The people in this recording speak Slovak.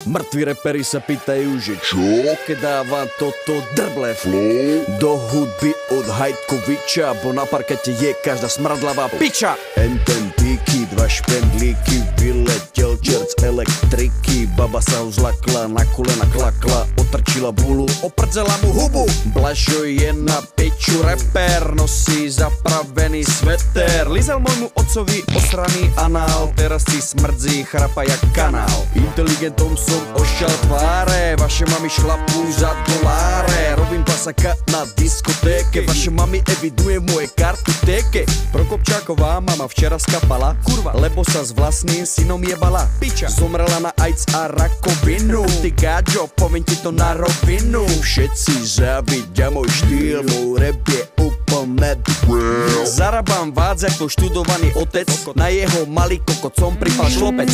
Mŕtvi reperi sa pýtajú, že čo? Keď dávam toto drble flow do hudby od Hajtkoviča, bo na parkete je každá smradlavá piča. Ten píky, dva špendlíky, vyletel čert z elektriky. Baba sa ho zlakla, na kolena klakla, otrčila bulu, oprdzela mu hubu. Blažo je na piču reper, nosí zapravený sveter. Lízal môjmu otcovi osraný anál, teraz si smrdzí, chrapa jak kanál. Inteligentom som ošťal tváre, vaše mami šlapú za doláre. Robím pasaka na diskotéke, vaše mami eviduje moje kartotéke. Prokopčáková mama včera skapala, kurva, lebo sa s vlastným synom jebala. Piča, zomrela na AIDS a rakovinu. Ty gáďo, poviem ti to na rovinu. Všetci závidia môj štýl, môj rap je úplne drill. Zarabám vác ako študovaný otec, na jeho malý kokot som pripal šlopec.